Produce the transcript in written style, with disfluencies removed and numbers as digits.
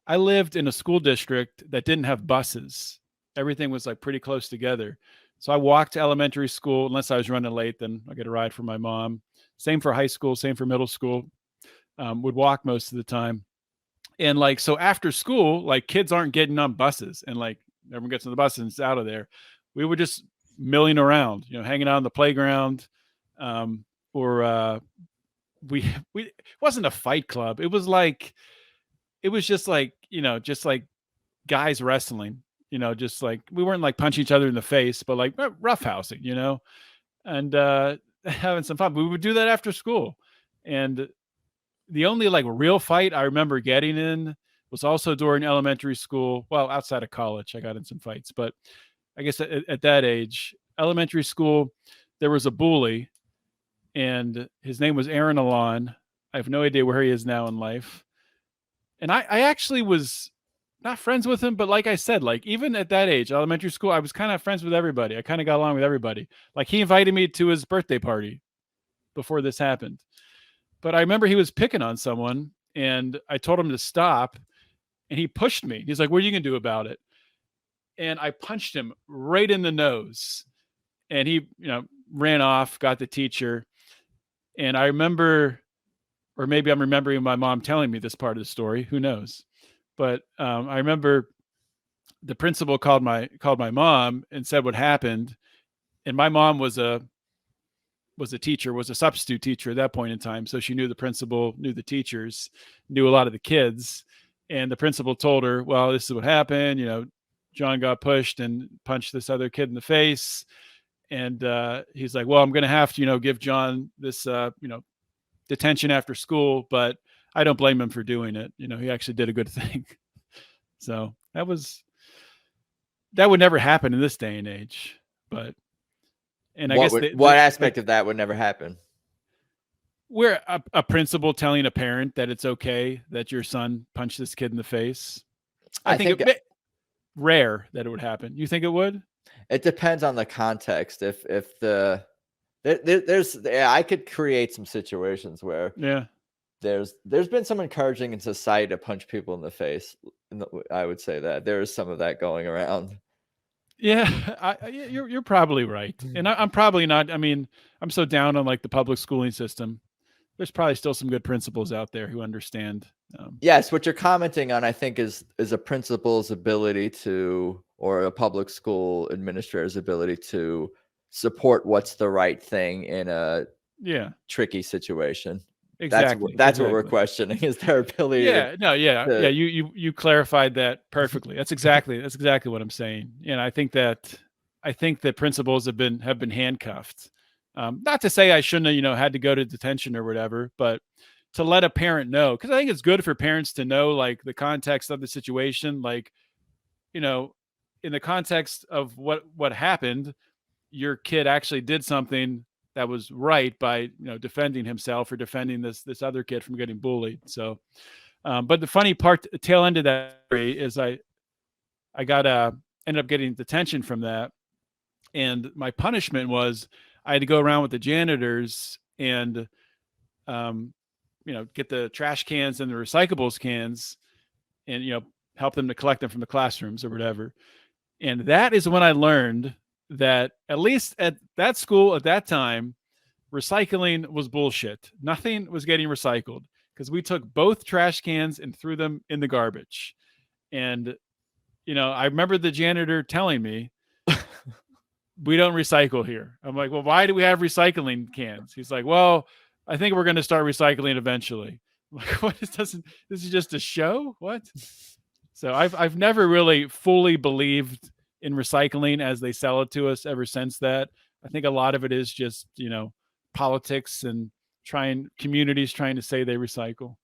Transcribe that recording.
I lived in a school district that didn't have buses. Everything was like pretty close together. So I walked to elementary school. Unless I was running late, then I get a ride from my mom. Same for high school, same for middle school. Would walk most of the time. And like, so after school, like kids aren't getting on buses and like everyone gets on the bus and it's out of there. We were just milling around, hanging out on the playground. Um, or we it wasn't a fight club. It was just like, just like guys wrestling, just like we weren't like punching each other in the face, but like roughhousing, and having some fun. We would do that after school. And the only like real fight I remember getting in was also during elementary school. Well, outside of college, I got in some fights, but I guess at that age, elementary school, there was a bully, and his name was Aaron Alon. I have no idea where he is now in life. And I actually was not friends with him, but like I said, like even at that age, elementary school, I was kind of friends with everybody. I kind of got along with everybody. Like he invited me to his birthday party before this happened. But I remember he was picking on someone and I told him to stop and he pushed me. He's like, "What are you going to do about it?" And I punched him right in the nose. And he, ran off, got the teacher. And I remember, or maybe I'm remembering my mom telling me this part of the story. Who knows? But I remember the principal called my mom and said what happened. And my mom was a teacher, was a substitute teacher at that point in time. So she knew the principal, knew the teachers, knew a lot of the kids. And the principal told her, "Well, this is what happened. John got pushed and punched this other kid in the face." And he's like, "Well, I'm going to have to, give John this, detention after school, but I don't blame him for doing it. He actually did a good thing." So that would never happen in this day and age. But, and I guess what aspect of that would never happen? We're a principal telling a parent that it's okay that your son punched this kid in the face. I think rare that it would happen. You think it would? It depends on the context. If I could create some situations where there's been some encouraging in society to punch people in the face. I would say that there is some of that going around. Yeah, you're probably right, and I'm probably not. I mean, I'm so down on like the public schooling system. There's probably still some good principals out there who understand. Yes, what you're commenting on, I think, is a principal's ability to, or a public school administrator's ability to support what's the right thing in a tricky situation. Exactly. That's what we're questioning, is their ability. You clarified that perfectly. That's exactly what I'm saying. And I think that principals have been handcuffed. Not to say I shouldn't have, had to go to detention or whatever, but to let a parent know, because I think it's good for parents to know like the context of the situation, like, in the context of what happened, your kid actually did something that was right by, defending himself or defending this other kid from getting bullied. So, but the funny part, the tail end of that is I ended up getting detention from that. And my punishment was I had to go around with the janitors and, get the trash cans and the recyclables cans and, help them to collect them from the classrooms or whatever. And that is when I learned that, at least at that school at that time, recycling was bullshit. Nothing was getting recycled because we took both trash cans and threw them in the garbage. And, I remember the janitor telling me, "We don't recycle here." I'm like, "Well, why do we have recycling cans?" He's like, "Well, I think we're going to start recycling eventually." I'm like, "What? This is just a show? What?" So I've never really fully believed in recycling as they sell it to us ever since that. I think a lot of it is just, politics and communities trying to say they recycle.